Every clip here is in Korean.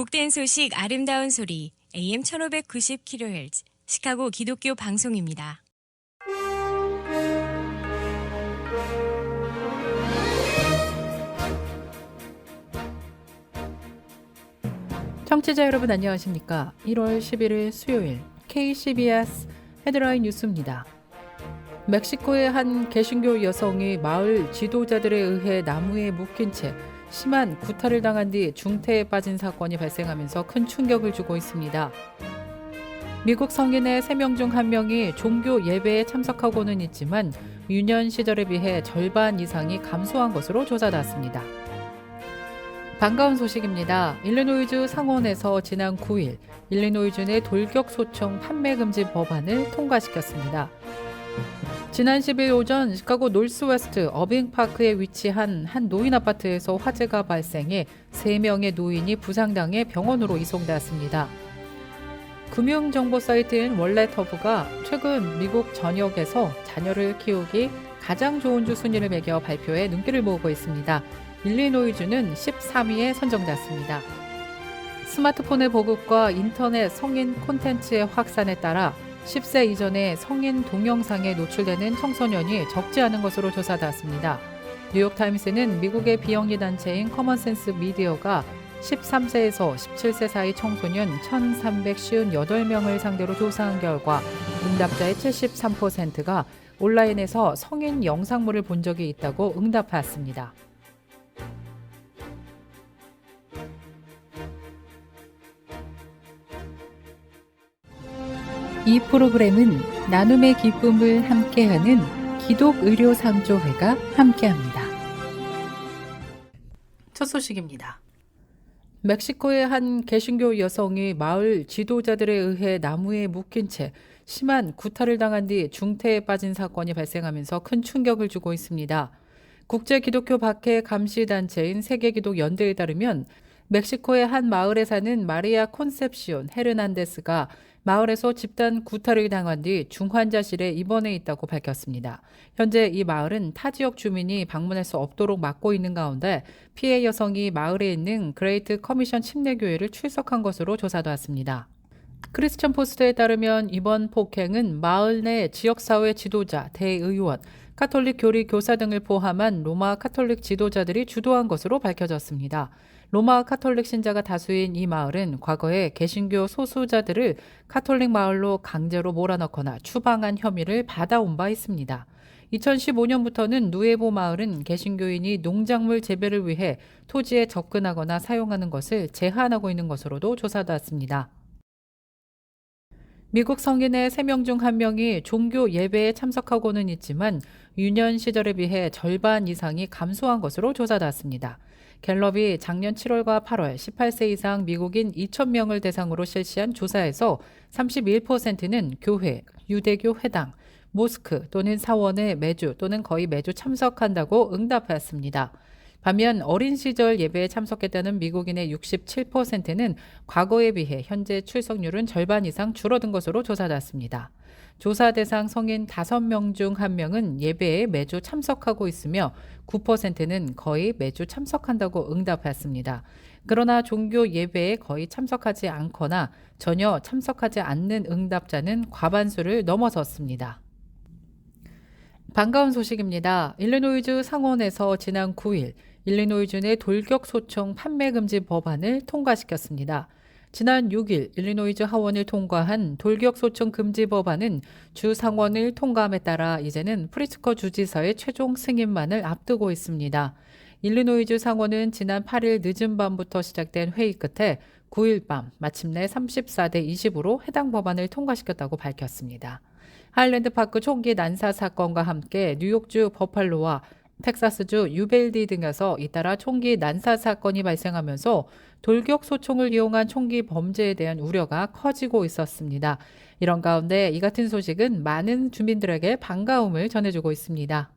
복된 소식 아름다운 소리 AM 1590kHz 시카고 기독교 방송입니다. 청취자 여러분 안녕하십니까? 1월 11일 수요일 KCBS 헤드라인 뉴스입니다. 멕시코의 한 개신교 여성이 마을 지도자들에 의해 나무에 묶인 채 심한 구타를 당한 뒤 중태에 빠진 사건이 발생하면서 큰 충격을 주고 있습니다. 미국 성인의 3명 중 1명이 종교 예배에 참석하고는 있지만 유년 시절에 비해 절반 이상이 감소한 것으로 조사됐습니다. 반가운 소식입니다. 일리노이주 상원에서 지난 9일 일리노이주 내 돌격 소총 판매 금지 법안을 통과시켰습니다. 지난 10일 오전 시카고 노스웨스트 어빙파크에 위치한 한 노인 아파트에서 화재가 발생해 3명의 노인이 부상당해 병원으로 이송되었습니다. 금융정보 사이트인 월렛허브가 최근 미국 전역에서 자녀를 키우기 가장 좋은 주 순위를 매겨 발표해 눈길을 모으고 있습니다. 일리노이주는 13위에 선정됐습니다. 스마트폰의 보급과 인터넷 성인 콘텐츠의 확산에 따라 10세 이전의 성인 동영상에 노출되는 청소년이 적지 않은 것으로 조사됐습니다. 뉴욕타임스는 미국의 비영리 단체인 커먼센스 미디어가 13세에서 17세 사이 청소년 1,358명을 상대로 조사한 결과 응답자의 73%가 온라인에서 성인 영상물을 본 적이 있다고 응답했습니다. 이 프로그램은 나눔의 기쁨을 함께하는 기독의료상조회가 함께합니다. 첫 소식입니다. 멕시코의 한 개신교 여성이 마을 지도자들에 의해 나무에 묶인 채 심한 구타를 당한 뒤 중태에 빠진 사건이 발생하면서 큰 충격을 주고 있습니다. 국제기독교 박해 감시단체인 세계기독연대에 따르면 멕시코의 한 마을에 사는 마리아 콘셉시온 헤르난데스가 마을에서 집단 구타를 당한 뒤 중환자실에 입원해 있다고 밝혔습니다. 현재 이 마을은 타 지역 주민이 방문할 수 없도록 막고 있는 가운데 피해 여성이 마을에 있는 그레이트 커미션 침례교회를 출석한 것으로 조사됐습니다. 크리스천 포스트에 따르면 이번 폭행은 마을 내 지역사회 지도자, 대의원, 카톨릭 교리 교사 등을 포함한 로마 카톨릭 지도자들이 주도한 것으로 밝혀졌습니다. 로마 카톨릭 신자가 다수인 이 마을은 과거에 개신교 소수자들을 카톨릭 마을로 강제로 몰아넣거나 추방한 혐의를 받아온 바 있습니다. 2015년부터는 누에보 마을은 개신교인이 농작물 재배를 위해 토지에 접근하거나 사용하는 것을 제한하고 있는 것으로도 조사됐습니다. 미국 성인의 3명 중 1명이 종교 예배에 참석하고는 있지만 유년 시절에 비해 절반 이상이 감소한 것으로 조사됐습니다. 갤럽이 작년 7월과 8월 18세 이상 미국인 2,000명을 대상으로 실시한 조사에서 31%는 교회, 유대교 회당, 모스크 또는 사원에 매주 또는 거의 매주 참석한다고 응답했습니다. 반면 어린 시절 예배에 참석했다는 미국인의 67%는 과거에 비해 현재 출석률은 절반 이상 줄어든 것으로 조사됐습니다. 조사 대상 성인 5명 중 1명은 예배에 매주 참석하고 있으며 9%는 거의 매주 참석한다고 응답했습니다. 그러나 종교 예배에 거의 참석하지 않거나 전혀 참석하지 않는 응답자는 과반수를 넘어섰습니다. 반가운 소식입니다. 일리노이주 상원에서 지난 9일 일리노이주 내 돌격 소총 판매 금지 법안을 통과시켰습니다. 지난 6일 일리노이주 하원을 통과한 돌격 소총 금지 법안은 주 상원을 통과함에 따라 이제는 프리츠커 주지사의 최종 승인만을 앞두고 있습니다. 일리노이주 상원은 지난 8일 늦은 밤부터 시작된 회의 끝에 9일 밤 마침내 34대 20으로 해당 법안을 통과시켰다고 밝혔습니다. 하일랜드 파크 총기 난사 사건과 함께 뉴욕주 버팔로와 텍사스주 유벨디 등에서 잇따라 총기 난사 사건이 발생하면서 돌격 소총을 이용한 총기 범죄에 대한 우려가 커지고 있었습니다. 이런 가운데 이 같은 소식은 많은 주민들에게 반가움을 전해주고 있습니다.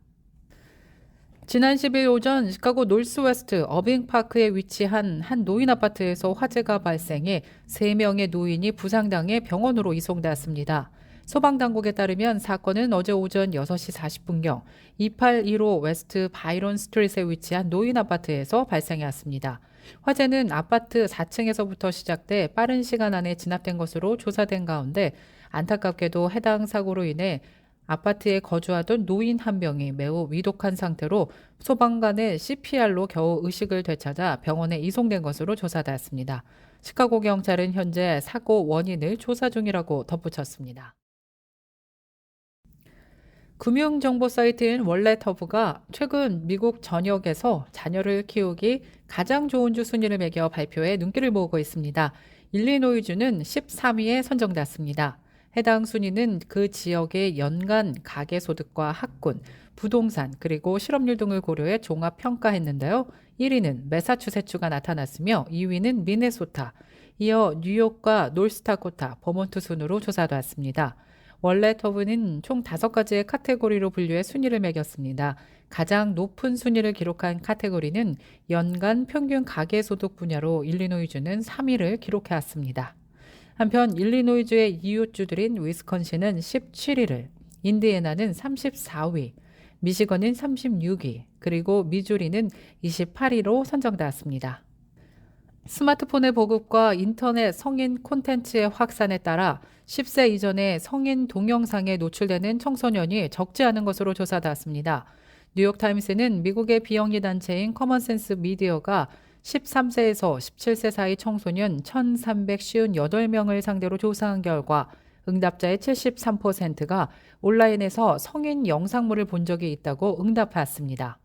지난 10일 오전 시카고 노스웨스트 어빙파크에 위치한 한 노인 아파트에서 화재가 발생해 3명의 노인이 부상당해 병원으로 이송되었습니다. 소방당국에 따르면 사건은 어제 오전 6시 40분경 2815 웨스트 바이런 스트릿에 위치한 노인 아파트에서 발생했습니다. 화재는 아파트 4층에서부터 시작돼 빠른 시간 안에 진압된 것으로 조사된 가운데 안타깝게도 해당 사고로 인해 아파트에 거주하던 노인 한 명이 매우 위독한 상태로 소방관의 CPR로 겨우 의식을 되찾아 병원에 이송된 것으로 조사되었습니다. 시카고 경찰은 현재 사고 원인을 조사 중이라고 덧붙였습니다. 금융정보 사이트인 월렛허브가 최근 미국 전역에서 자녀를 키우기 가장 좋은 주 순위를 매겨 발표해 눈길을 모으고 있습니다. 일리노이주는 13위에 선정됐습니다. 해당 순위는 그 지역의 연간 가계소득과 학군, 부동산, 그리고 실업률 등을 고려해 종합 평가했는데요. 1위는 매사추세츠가 나타났으며 2위는 미네소타, 이어 뉴욕과 노스다코타, 버몬트 순으로 조사되었습니다. 월렛허브는 총 5가지의 카테고리로 분류해 순위를 매겼습니다. 가장 높은 순위를 기록한 카테고리는 연간 평균 가계소득 분야로 일리노이주는 3위를 기록해왔습니다. 한편 일리노이주의 이웃주들인 위스콘신은 17위를, 인디애나는 34위, 미시건은 36위, 그리고 미주리는 28위로 선정되었습니다. 스마트폰의 보급과 인터넷 성인 콘텐츠의 확산에 따라 10세 이전의 성인 동영상에 노출되는 청소년이 적지 않은 것으로 조사되었습니다. 뉴욕타임스는 미국의 비영리 단체인 커먼센스 미디어가 13세에서 17세 사이 청소년 1,358명을 상대로 조사한 결과 응답자의 73%가 온라인에서 성인 영상물을 본 적이 있다고 응답했습니다.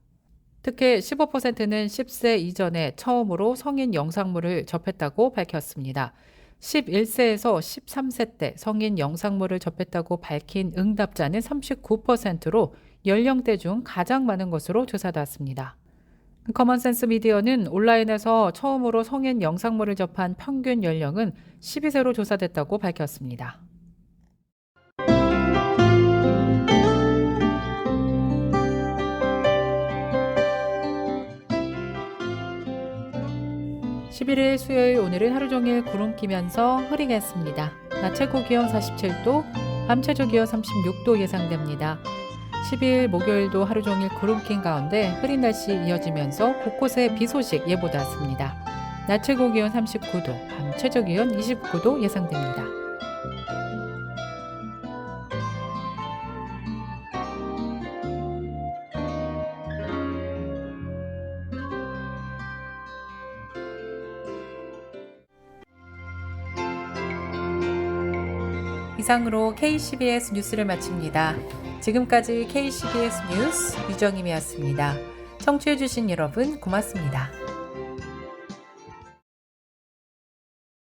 특히 15%는 10세 이전에 처음으로 성인 영상물을 접했다고 밝혔습니다. 11세에서 13세 때 성인 영상물을 접했다고 밝힌 응답자는 39%로 연령대 중 가장 많은 것으로 조사됐습니다. 커먼센스 미디어는 온라인에서 처음으로 성인 영상물을 접한 평균 연령은 12세로 조사됐다고 밝혔습니다. (11일) 수요일 오늘은 하루 종일 구름 끼면서 흐리겠습니다. 낮 최고 기온 47도, 밤 최저 기온 36도 예상됩니다. 12일 목요일도 하루 종일 구름 낀 가운데 흐린 날씨 이어지면서 곳곳에 비 소식 예보되었습니다. 낮 최고 기온 39도, 밤 최저 기온 29도 예상됩니다. 이상으로 KCBS 뉴스를 마칩니다. 지금까지 KCBS 뉴스 유정임이었습니다. 청취해주신 여러분 고맙습니다.